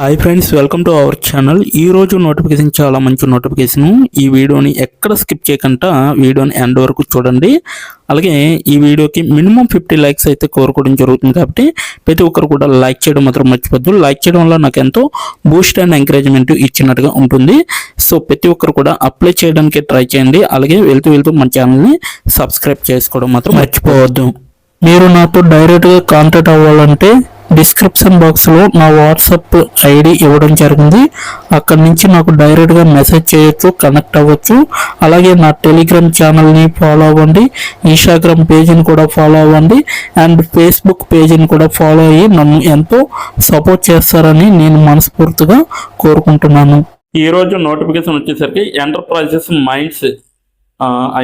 Hi friends, welcome to our channel. ఈరోజు notification చాలా మంచి నోటిఫికేషన్. ఈ వీడియోని ఎక్కడ స్కిప్ చేయకుండా వీడియోని ఎండ్ వరకు చూడండి. అలాగే ఈ వీడియోకి మినిమం 50 లైక్స్ అయితే కోరుకోవడం జరుగుతుంది. కాబట్టి ప్రతి ఒక్కరు కూడా లైక్ చేయడం మాత్రం మర్చిపోద్దు. లైక్ చేయడం వల్ల నాకు ఎంతో బూస్ట్ అండ్ ఎంకరేజ్మెంట్ ఇచ్చినట్టుగా ఉంటుంది. సో ప్రతి ఒక్కరు కూడా అప్లై చేయడానికి ట్రై చేయండి. అలాగే వెళ్తూ మన ఛానల్ని సబ్స్క్రైబ్ చేసుకోవడం మాత్రం మర్చిపోవద్దు. మీరు నాతో డైరెక్ట్గా కాంటాక్ట్ అవ్వాలంటే డిస్క్రిప్షన్ బాక్స్లో నా వాట్సాప్ ఐడి ఇవ్వడం జరిగింది. అక్కడి నుంచి నాకు డైరెక్ట్గా మెసేజ్ చేయొచ్చు, కనెక్ట్ అవ్వచ్చు. అలాగే నా టెలిగ్రామ్ ఛానల్ని ఫాలో అవ్వండి, ఇన్స్టాగ్రామ్ పేజీని కూడా ఫాలో అవ్వండి, అండ్ ఫేస్బుక్ పేజీని కూడా ఫాలో అయ్యి నన్ను ఎంతో సపోర్ట్ చేస్తారని నేను మనస్ఫూర్తిగా కోరుకుంటున్నాను. ఈరోజు నోటిఫికేషన్ వచ్చేసరికి ఎంటర్ప్రైజెస్ మైండ్స్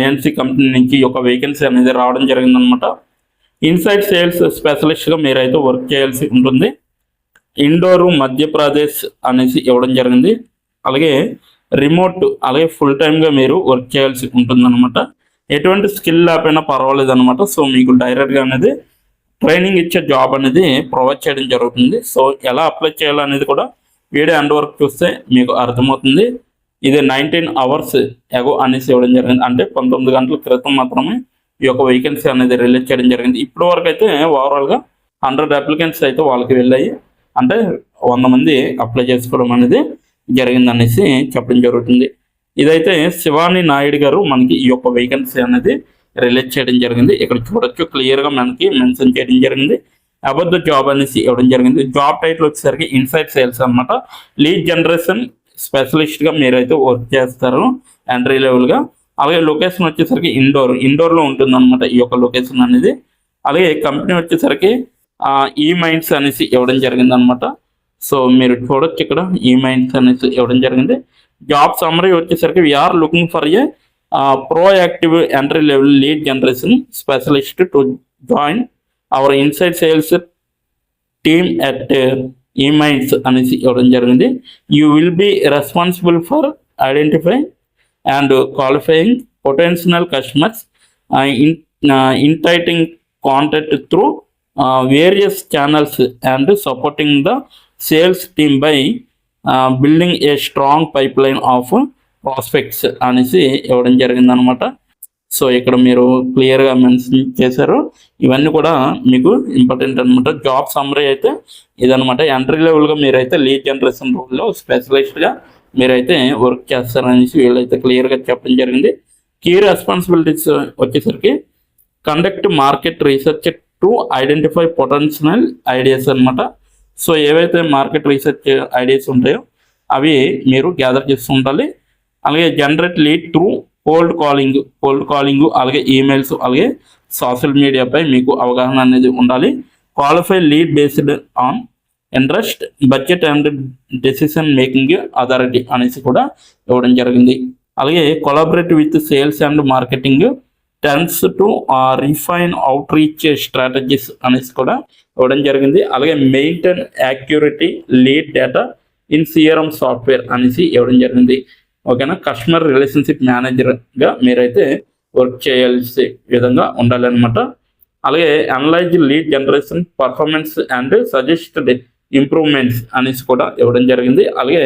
ఐఎన్సి కంపెనీ నుంచి ఒక వేకెన్సీ అనేది రావడం జరిగిందనమాట. ఇన్సైడ్ సేల్స్ స్పెషలిస్ట్గా మీరైతే వర్క్ చేయాల్సి ఉంటుంది. ఇండోరు మధ్యప్రదేశ్ అనేసి ఇవ్వడం జరిగింది. అలాగే రిమోట్, అలాగే ఫుల్ టైమ్గా మీరు వర్క్ చేయాల్సి ఉంటుందన్నమాట. ఎటువంటి స్కిల్ లేకపోయినా పర్వాలేదు అనమాట. సో మీకు డైరెక్ట్గా అనేది ట్రైనింగ్ ఇచ్చే జాబ్ అనేది ప్రొవైడ్ చేయడం జరుగుతుంది. సో ఎలా అప్లై చేయాలనేది కూడా వీడియో ఎండ్ వరకు చూస్తే మీకు అర్థమవుతుంది. ఇది 19 hours ఎగో అనేసి ఇవ్వడం జరిగింది. అంటే 19 గంటల క్రితం మాత్రమే ఈ యొక్క వేకెన్సీ అనేది రిలీజ్ చేయడం జరిగింది. ఇప్పటి వరకు అయితే ఓవరాల్గా 100 అప్లికెంట్స్ అయితే వాళ్ళకి వెళ్ళాయి. అంటే 100 మంది అప్లై చేసుకోవడం అనేది జరిగింది అనేసి చెప్పడం జరుగుతుంది. ఇదైతే శివాని నాయుడు గారు మనకి ఈ యొక్క వేకెన్సీ అనేది రిలీజ్ చేయడం జరిగింది. ఇక్కడ చూడొచ్చు, క్లియర్గా మనకి మెన్షన్ చేయడం జరిగింది. అబౌట్ ద జాబ్ అనేసి ఇవ్వడం జరిగింది. జాబ్ టైటిల్ వచ్చేసరికి ఇన్సైడ్ సేల్స్ అనమాట. లీడ్ జనరేషన్ స్పెషలిస్ట్గా మీరైతే వర్క్ చేస్తారు ఎంట్రీ లెవెల్గా. అలాగే లొకేషన్ వచ్చేసరికి ఇండోర్లో ఉంటుంది అనమాట ఈ యొక్క లొకేషన్ అనేది. అలాగే కంపెనీ వచ్చేసరికి ఈ మైండ్స్ అనేసి ఇవ్వడం జరిగింది అనమాట. సో మీరు చూడొచ్చు, ఇక్కడ ఈ మైండ్స్ అనేసి ఇవ్వడం జరిగింది. జాబ్ సమ్మరీ వచ్చేసరికి we're looking for a proactive entry level lead generation specialist to join our inside sales team at E Minds అనేసి ఇవ్వడం జరిగింది. You will be responsible for identify and qualifying potential customers, initiating contact through various channels and supporting the sales team by building a strong pipeline of prospects అనేసి ఇవ్వడం జరిగింది అనమాట. So ఇక్కడ మీరు క్లియర్గా మెన్షన్ చేశారు. ఇవన్నీ కూడా మీకు ఇంపార్టెంట్ అనమాట. జాబ్ సమ్మరీ అయితే ఇదనమాట. ఎంట్రీ లెవెల్గా మీరైతే లీడ్ జనరేషన్ రోల్లో స్పెషలిస్ట్గా మీరైతే వర్క్ చేస్తారనేసి వీళ్ళైతే క్లియర్గా చెప్పడం జరిగింది. కీ రెస్పాన్సిబిలిటీస్ వచ్చేసరికి conduct market research to identify potential ideas అనమాట. సో ఏవైతే మార్కెట్ రీసెర్చ్ ఐడియాస్ ఉంటాయో అవి మీరు గ్యాదర్ చేస్తూ ఉండాలి. అలాగే generate lead through cold calling, అలాగే ఈమెయిల్స్, అలాగే సోషల్ మీడియాపై మీకు అవగాహన అనేది ఉండాలి. Qualify lead based on interest, budget and decision making authority అనేసి కూడా ఇవ్వడం జరిగింది. అలాగే collaborate with sales and marketing turns to refine out reach strategies అనేసి కూడా ఇవ్వడం జరిగింది. అలాగే maintain accurate lead data in CRM software అనేసి ఇవ్వడం జరిగింది. ఓకేనా. కస్టమర్ రిలేషన్షిప్ మేనేజర్గా మీరైతే వర్క్ చేయాల్సి విధంగా ఉండాలన్నమాట. అలాగే analyse lead generation performance and suggested improvements అనేసి కూడా ఇవ్వడం జరిగింది. అలాగే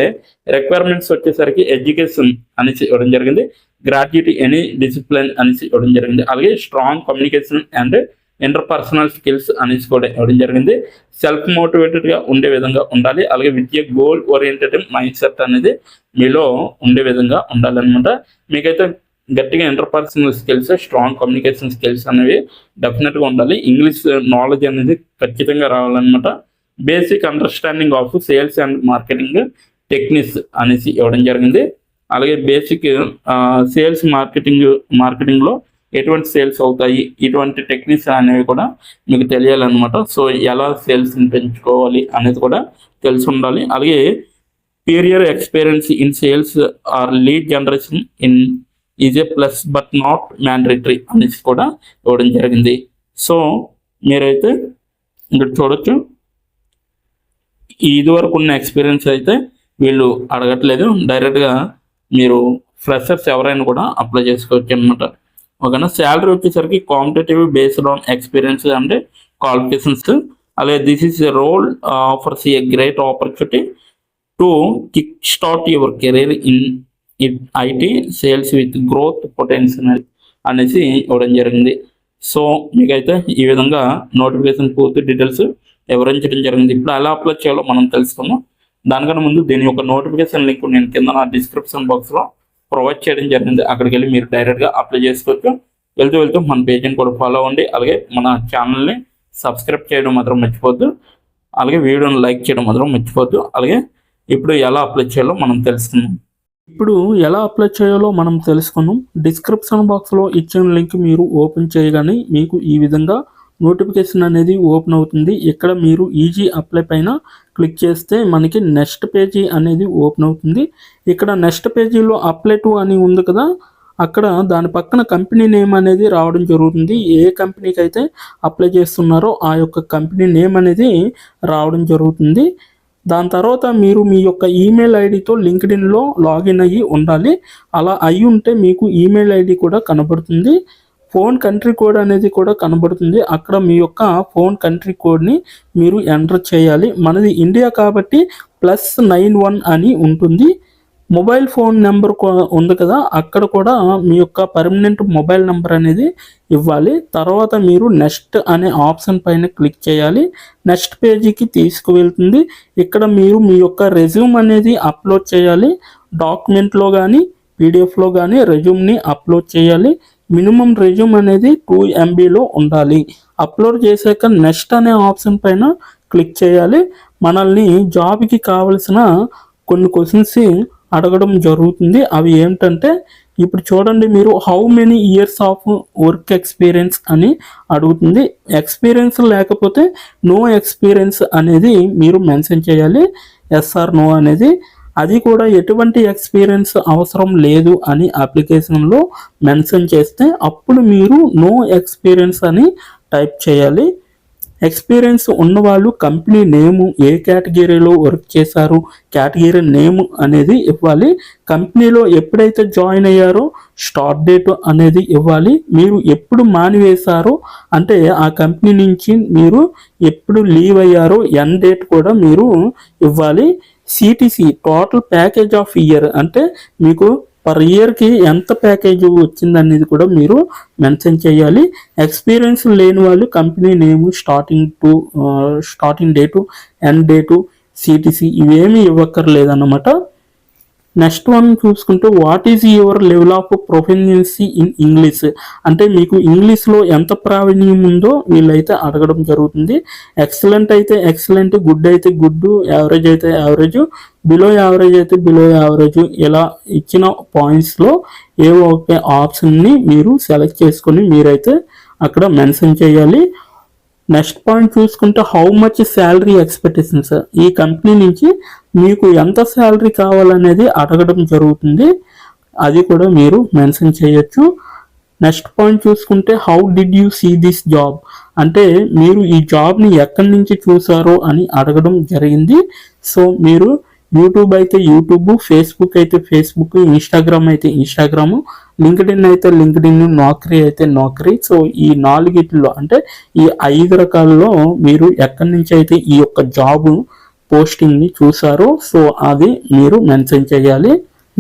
రిక్వైర్మెంట్స్ వచ్చేసరికి ఎడ్యుకేషన్ అనేసి ఇవ్వడం జరిగింది. గ్రాట్యుటీ ఎనీ డిసిప్లిన్ అనేసి ఇవ్వడం జరిగింది. అలాగే strong communication and interpersonal skills అనేసి కూడా ఇవ్వడం జరిగింది. సెల్ఫ్ మోటివేటెడ్గా ఉండే విధంగా ఉండాలి. అలాగే with a goal oriented mind set అనేది మీలో ఉండే విధంగా ఉండాలన్నమాట. మీకైతే గట్టిగా interpersonal skills, strong communication skills అనేవి డెఫినెట్గా ఉండాలి. ఇంగ్లీష్ నాలెడ్జ్ అనేది ఖచ్చితంగా రావాలన్నమాట. Basic understanding of sales and marketing techniques అనేసి ఇవ్వడం జరిగింది. అలాగే బేసిక్ సేల్స్ మార్కెటింగ్లో ఎటువంటి సేల్స్ అవుతాయి, ఇటువంటి టెక్నిక్స్ అనేవి కూడా మీకు తెలియాలన్నమాట. సో ఎలా సేల్స్ని పెంచుకోవాలి అనేది కూడా తెలిసి ఉండాలి. అలాగే prior experience in sales or lead generation in is a plus but not mandatory అనేసి కూడా ఇవ్వడం జరిగింది. సో మీరైతే ఇక్కడ చూడొచ్చు, ఇదివరకు ఉన్న ఎక్స్పీరియన్స్ అయితే వీళ్ళు అడగట్లేదు. డైరెక్ట్గా మీరు ఫ్రెషర్స్ ఎవరైనా కూడా అప్లై చేసుకోవచ్చు అనమాట. ఓకేనా. శాలరీ వచ్చేసరికి competitive based on experience and qualifications. అలాగే this is a role offers a great opportunity to kick start your career in IT sales with growth potential అనేసి ఇవ్వడం జరిగింది. సో మీకైతే ఈ విధంగా నోటిఫికేషన్ పూర్తి డీటెయిల్స్ వివరించడం జరిగింది. ఇప్పుడు ఎలా అప్లై చేయాలో మనం తెలుసుకుందాం. దానికన్నా ముందు దీని యొక్క నోటిఫికేషన్ లింక్ నేను కింద నా డిస్క్రిప్షన్ బాక్స్లో ప్రొవైడ్ చేయడం జరిగింది. అక్కడికి వెళ్ళి మీరు డైరెక్ట్గా అప్లై చేసుకోవచ్చు. వెళ్తూ మన పేజీని కూడా ఫాలో అవ్వండి. అలాగే మన ఛానల్ని సబ్స్క్రైబ్ చేయడం మాత్రం మర్చిపోద్దు. అలాగే వీడియోని లైక్ చేయడం మాత్రం మర్చిపోద్దు. అలాగే ఇప్పుడు ఎలా అప్లై చేయాలో మనం తెలుసుకుందాం. డిస్క్రిప్షన్ బాక్స్లో ఇచ్చిన లింక్ మీరు ఓపెన్ చేయగానే మీకు ఈ విధంగా నోటిఫికేషన్ అనేది ఓపెన్ అవుతుంది. ఇక్కడ మీరు ఈజీ అప్లై పైన క్లిక్ చేస్తే మనకి నెక్స్ట్ పేజీ అనేది ఓపెన్ అవుతుంది. ఇక్కడ నెక్స్ట్ పేజీలో అప్లై టు అని ఉంది కదా, అక్కడ దాని పక్కన కంపెనీ నేమ్ అనేది రావడం జరుగుతుంది. ఏ కంపెనీకి అయితే అప్లై చేస్తున్నారో ఆ యొక్క కంపెనీ నేమ్ అనేది రావడం జరుగుతుంది. దాని తర్వాత మీరు మీ యొక్క ఈమెయిల్ ఐడితో లింక్డ్ఇన్లో లాగిన్ అయ్యి ఉండాలి. అలా అయ్యి ఉంటే మీకు ఈమెయిల్ ఐడి కూడా కనబడుతుంది. ఫోన్ కంట్రీ కోడ్ అనేది కూడా కనబడుతుంది. అక్కడ మీ యొక్క ఫోన్ కంట్రీ కోడ్ని మీరు ఎంటర్ చేయాలి. మనది ఇండియా కాబట్టి +91 అని ఉంటుంది. మొబైల్ ఫోన్ నెంబర్ ఉంది కదా, అక్కడ కూడా మీ యొక్క పర్మనెంట్ మొబైల్ నెంబర్ అనేది ఇవ్వాలి. తర్వాత మీరు నెక్స్ట్ అనే ఆప్షన్ పైన క్లిక్ చేయాలి. నెక్స్ట్ పేజీకి తీసుకువెళ్తుంది. ఇక్కడ మీరు మీ యొక్క రెజ్యూమ్ అనేది అప్లోడ్ చేయాలి. డాక్యుమెంట్లో కానీ పీడిఎఫ్లో కానీ రెజ్యూమ్ని అప్లోడ్ చేయాలి. మినిమం రెజ్యూమ్ అనేది 2 MBలో ఉండాలి. అప్లోడ్ చేశాక నెక్స్ట్ అనే ఆప్షన్ పైన క్లిక్ చేయాలి. మనల్ని జాబ్కి కావలసిన కొన్ని క్వశ్చన్స్ అడగడం జరుగుతుంది. అవి ఏమిటంటే, ఇప్పుడు చూడండి, మీరు how many years of work experience అని అడుగుతుంది. ఎక్స్పీరియన్స్ లేకపోతే నో ఎక్స్పీరియన్స్ అనేది మీరు మెన్షన్ చేయాలి. ఎస్ ఆర్ నో అనేది. అది కూడా ఎటువంటి ఎక్స్పీరియన్స్ అవసరం లేదు అని అప్లికేషన్లో మెన్షన్ చేస్తే అప్పుడు మీరు నో ఎక్స్పీరియన్స్ అని టైప్ చేయాలి. ఎక్స్పీరియన్స్ ఉన్నవాళ్ళు కంపెనీ నేము, ఏ కేటగిరీలో వర్క్ చేశారు, కేటగిరీ నేమ్ అనేది ఇవ్వాలి. కంపెనీలో ఎప్పుడైతే జాయిన్ అయ్యారో స్టార్ట్ డేట్ అనేది ఇవ్వాలి. మీరు ఎప్పుడు మానివేశారో అంటే ఆ కంపెనీ నుంచి మీరు ఎప్పుడు లీవ్ అయ్యారో ఎండ్ డేట్ కూడా మీరు ఇవ్వాలి. CTC total package of year అంటే మీకు పర్ ఇయర్కి ఎంత ప్యాకేజ్ వచ్చిందనేది కూడా మీరు మెన్షన్ చేయాలి. ఎక్స్పీరియన్స్ లేని వాళ్ళు company name, starting date, end date, CTC ఇవేమీ ఇవ్వక్కర్లేదన్నమాట. నెక్స్ట్ వన్ చూసుకుంటే, what is your level of proficiency in English అంటే మీకు ఇంగ్లీష్లో ఎంత ప్రావీణ్యం ఉందో వీళ్ళైతే అడగడం జరుగుతుంది. ఎక్సలెంట్ అయితే ఎక్సలెంట్, గుడ్ అయితే గుడ్, యావరేజ్ అయితే యావరేజ్, బిలో యావరేజ్ అయితే బిలో యావరేజ్, ఇలా ఇచ్చిన పాయింట్స్లో ఏవో ఒక ఆప్షన్ని మీరు సెలెక్ట్ చేసుకొని మీరైతే అక్కడ మెన్షన్ చేయాలి. నెక్స్ట్ పాయింట్ చూసుకుంటే, హౌ మచ్ శాలరీ ఎక్స్పెక్టేషన్స్, ఈ కంపెనీ నుంచి మీకు ఎంత శాలరీ కావాలనేది అడగడం జరుగుతుంది. అది కూడా మీరు మెన్షన్ చేయొచ్చు. నెక్స్ట్ పాయింట్ చూసుకుంటే, how did you see this job అంటే మీరు ఈ జాబ్ని ఎక్కడి నుంచి చూసారో అని అడగడం జరిగింది. సో మీరు యూట్యూబ్ అయితే యూట్యూబ్, ఫేస్బుక్ అయితే ఫేస్బుక్, ఇన్స్టాగ్రామ్ అయితే ఇన్స్టాగ్రామ్, లింక్డ్ఇన్ అయితే లింక్డ్ఇన్, నౌకరీ అయితే నౌకరీ. సో ఈ 4 అంటే ఈ 5 రకాలలో మీరు ఎక్కడి నుంచి అయితే ఈ యొక్క జాబ్ పోస్టింగ్ని చూసారో సో అది మీరు మెన్షన్ చేయాలి.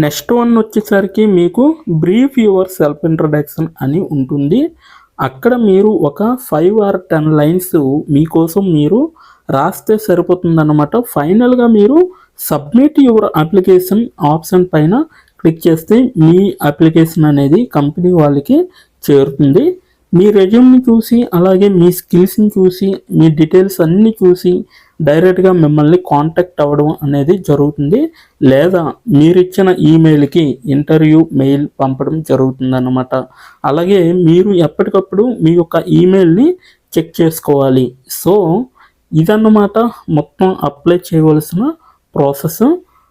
నెక్స్ట్ వన్ వచ్చేసరికి మీకు బ్రీఫ్ యువర్ సెల్ఫ్ ఇంట్రడక్షన్ అని ఉంటుంది. అక్కడ మీరు ఒక 5 or 10 లైన్స్ మీకోసం మీరు రాస్తే సరిపోతుందన్నమాట. ఫైనల్గా మీరు సబ్మిట్ యువర్ అప్లికేషన్ ఆప్షన్ పైన క్లిక్ చేస్తే మీ అప్లికేషన్ అనేది కంపెనీ వాళ్ళకి చేరుతుంది. మీ రెజ్యూమ్ని చూసి అలాగే మీ స్కిల్స్ని చూసి మీ డీటెయిల్స్ అన్నీ చూసి డైరెక్ట్గా మిమ్మల్ని కాంటాక్ట్ అవ్వడం అనేది జరుగుతుంది. లేదా మీరు ఇచ్చిన ఈమెయిల్కి ఇంటర్వ్యూ మెయిల్ పంపడం జరుగుతుందన్నమాట. అలాగే మీరు ఎప్పటికప్పుడు మీ యొక్క ఈమెయిల్ని చెక్ చేసుకోవాలి. సో ఇదన్నమాట మొత్తం అప్లై చేయవలసిన ప్రాసెస్.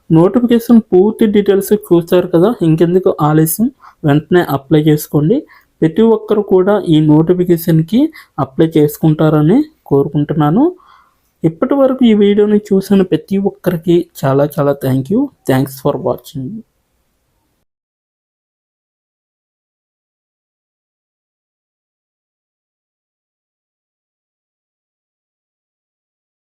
నోటిఫికేషన్ పూర్తి డీటెయిల్స్ చూస్తారు కదా, ఇంకెందుకు ఆలస్యం, వెంటనే అప్లై చేసుకోండి. ప్రతి ఒక్కరు కూడా ఈ నోటిఫికేషన్కి అప్లై చేసుకుంటారని కోరుకుంటున్నాను. ఇప్పటి వరకు ఈ వీడియోని చూసిన ప్రతి ఒక్కరికి చాలా థ్యాంక్స్ ఫర్ వాచింగ్.